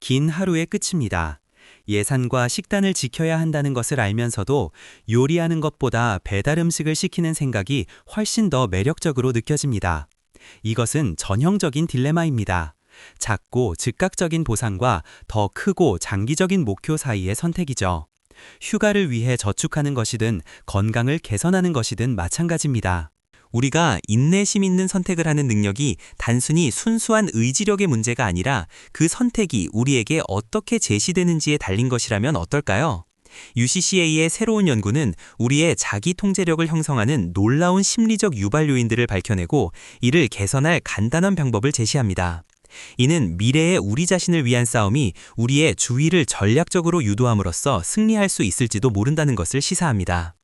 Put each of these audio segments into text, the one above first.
긴 하루의 끝입니다. 예산과 식단을 지켜야 한다는 것을 알면서도 요리하는 것보다 배달 음식을 시키는 생각이 훨씬 더 매력적으로 느껴집니다. 이것은 전형적인 딜레마입니다. 작고 즉각적인 보상과 더 크고 장기적인 목표 사이의 선택이죠. 휴가를 위해 저축하는 것이든 건강을 개선하는 것이든 마찬가지입니다. 우리가 인내심 있는 선택을 하는 능력이 단순히 순수한 의지력의 문제가 아니라 그 선택이 우리에게 어떻게 제시되는지에 달린 것이라면 어떨까요? UCCA의 새로운 연구는 우리의 자기 통제력을 형성하는 놀라운 심리적 유발 요인들을 밝혀내고 이를 개선할 간단한 방법을 제시합니다. 이는 미래의 우리 자신을 위한 싸움이 우리의 주의를 전략적으로 유도함으로써 승리할 수 있을지도 모른다는 것을 시사합니다.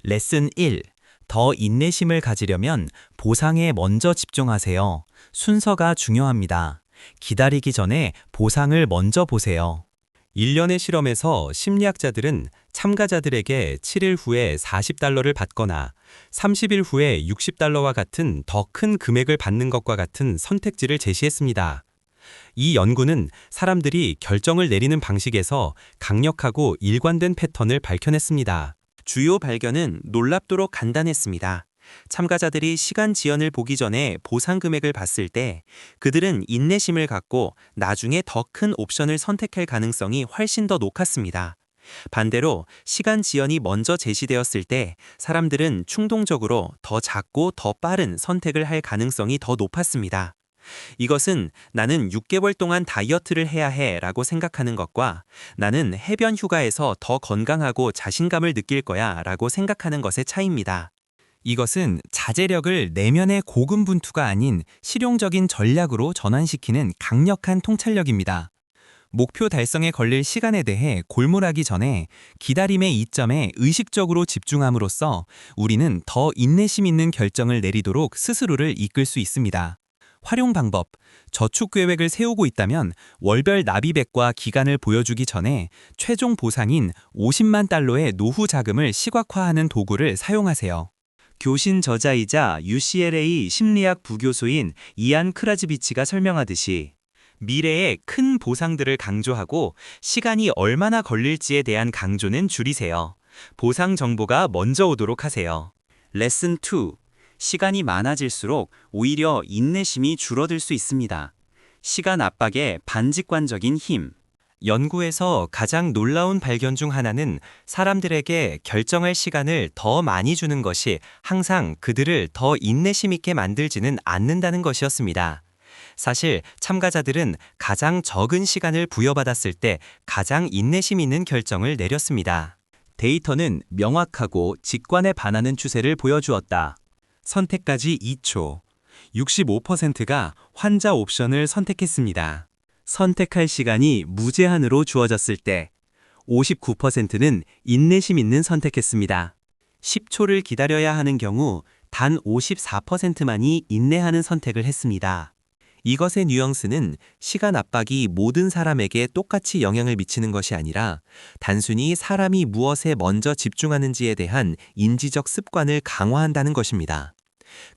레슨 1. 더 인내심을 가지려면 보상에 먼저 집중하세요. 순서가 중요합니다. 기다리기 전에 보상을 먼저 보세요. 일련의 실험에서 심리학자들은 참가자들에게 7일 후에 $40를 받거나 30일 후에 $60와 같은 더 큰 금액을 받는 것과 같은 선택지를 제시했습니다. 이 연구는 사람들이 결정을 내리는 방식에서 강력하고 일관된 패턴을 밝혀냈습니다. 주요 발견은 놀랍도록 간단했습니다. 참가자들이 시간 지연을 보기 전에 보상 금액을 봤을 때 그들은 인내심을 갖고 나중에 더 큰 옵션을 선택할 가능성이 훨씬 더 높았습니다. 반대로 시간 지연이 먼저 제시되었을 때 사람들은 충동적으로 더 작고 더 빠른 선택을 할 가능성이 더 높았습니다. 이것은 나는 6개월 동안 다이어트를 해야 해 라고 생각하는 것과 나는 해변 휴가에서 더 건강하고 자신감을 느낄 거야 라고 생각하는 것의 차이입니다. 이것은 자제력을 내면의 고군분투가 아닌 실용적인 전략으로 전환시키는 강력한 통찰력입니다. 목표 달성에 걸릴 시간에 대해 골몰하기 전에 기다림의 이점에 의식적으로 집중함으로써 우리는 더 인내심 있는 결정을 내리도록 스스로를 이끌 수 있습니다. 활용 방법, 저축 계획을 세우고 있다면 월별 납입액과 기간을 보여주기 전에 최종 보상인 $500,000의 노후 자금을 시각화하는 도구를 사용하세요. 교신 저자이자 UCLA 심리학 부교수인 이안 크라즈비치가 설명하듯이 미래의 큰 보상들을 강조하고 시간이 얼마나 걸릴지에 대한 강조는 줄이세요. 보상 정보가 먼저 오도록 하세요. 레슨 2. 시간이 많아질수록 오히려 인내심이 줄어들 수 있습니다. 시간 압박의 반직관적인 힘. 연구에서 가장 놀라운 발견 중 하나는 사람들에게 결정할 시간을 더 많이 주는 것이 항상 그들을 더 인내심 있게 만들지는 않는다는 것이었습니다. 사실 참가자들은 가장 적은 시간을 부여받았을 때 가장 인내심 있는 결정을 내렸습니다. 데이터는 명확하고 직관에 반하는 추세를 보여주었다. 선택까지 2초, 65%가 환자 옵션을 선택했습니다. 선택할 시간이 무제한으로 주어졌을 때 59%는 인내심 있는 선택했습니다. 10초를 기다려야 하는 경우 단 54%만이 인내하는 선택을 했습니다. 이것의 뉘앙스는 시간 압박이 모든 사람에게 똑같이 영향을 미치는 것이 아니라 단순히 사람이 무엇에 먼저 집중하는지에 대한 인지적 습관을 강화한다는 것입니다.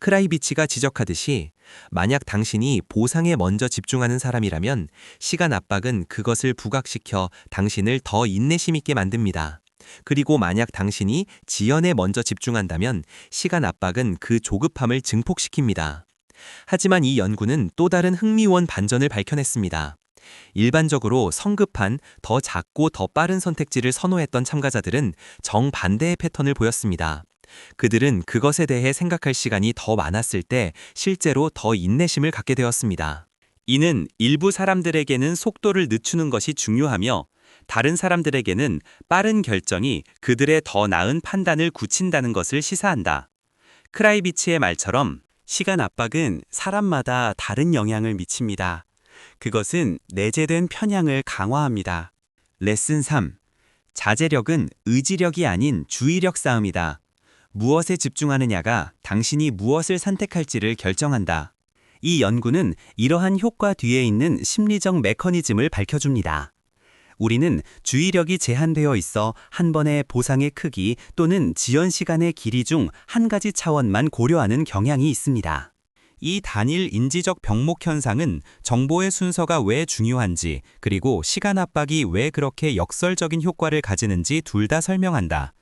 크라이비치가 지적하듯이 만약 당신이 보상에 먼저 집중하는 사람이라면 시간 압박은 그것을 부각시켜 당신을 더 인내심 있게 만듭니다. 그리고 만약 당신이 지연에 먼저 집중한다면 시간 압박은 그 조급함을 증폭시킵니다. 하지만 이 연구는 또 다른 흥미로운 반전을 밝혀냈습니다. 일반적으로 성급한, 더 작고 더 빠른 선택지를 선호했던 참가자들은 정반대의 패턴을 보였습니다. 그들은 그것에 대해 생각할 시간이 더 많았을 때 실제로 더 인내심을 갖게 되었습니다. 이는 일부 사람들에게는 속도를 늦추는 것이 중요하며 다른 사람들에게는 빠른 결정이 그들의 더 나은 판단을 굳힌다는 것을 시사한다. 크라이비치의 말처럼 시간 압박은 사람마다 다른 영향을 미칩니다. 그것은 내재된 편향을 강화합니다. 레슨 3. 자제력은 의지력이 아닌 주의력 싸움이다. 무엇에 집중하느냐가 당신이 무엇을 선택할지를 결정한다. 이 연구는 이러한 효과 뒤에 있는 심리적 메커니즘을 밝혀줍니다. 우리는 주의력이 제한되어 있어 한 번의 보상의 크기 또는 지연 시간의 길이 중 한 가지 차원만 고려하는 경향이 있습니다. 이 단일 인지적 병목 현상은 정보의 순서가 왜 중요한지, 그리고 시간 압박이 왜 그렇게 역설적인 효과를 가지는지 둘 다 설명한다.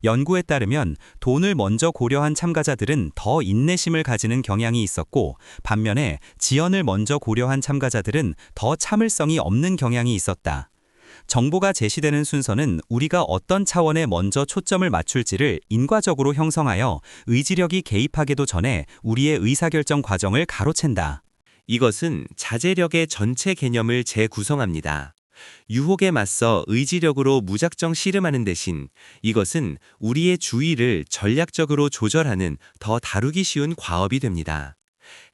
연구에 따르면 돈을 먼저 고려한 참가자들은 더 인내심을 가지는 경향이 있었고, 반면에 지연을 먼저 고려한 참가자들은 더 참을성이 없는 경향이 있었다. 정보가 제시되는 순서는 우리가 어떤 차원에 먼저 초점을 맞출지를 인과적으로 형성하여 의지력이 개입하기도 전에 우리의 의사결정 과정을 가로챈다. 이것은 자제력의 전체 개념을 재구성합니다. 유혹에 맞서 의지력으로 무작정 씨름하는 대신 이것은 우리의 주의를 전략적으로 조절하는 더 다루기 쉬운 과업이 됩니다.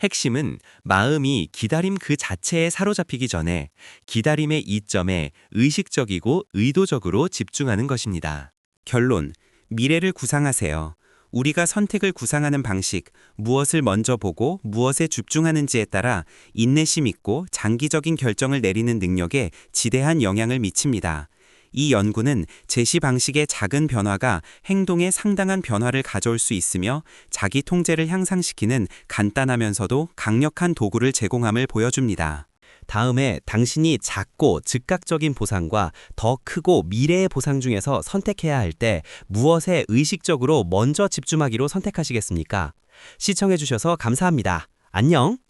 핵심은 마음이 기다림 그 자체에 사로잡히기 전에 기다림의 이점에 의식적이고 의도적으로 집중하는 것입니다. 결론, 미래를 구상하세요. 우리가 선택을 구상하는 방식, 무엇을 먼저 보고 무엇에 집중하는지에 따라 인내심 있고 장기적인 결정을 내리는 능력에 지대한 영향을 미칩니다. 이 연구는 제시 방식의 작은 변화가 행동에 상당한 변화를 가져올 수 있으며 자기 통제를 향상시키는 간단하면서도 강력한 도구를 제공함을 보여줍니다. 다음에 당신이 작고 즉각적인 보상과 더 크고 미래의 보상 중에서 선택해야 할 때 무엇에 의식적으로 먼저 집중하기로 선택하시겠습니까? 시청해주셔서 감사합니다. 안녕!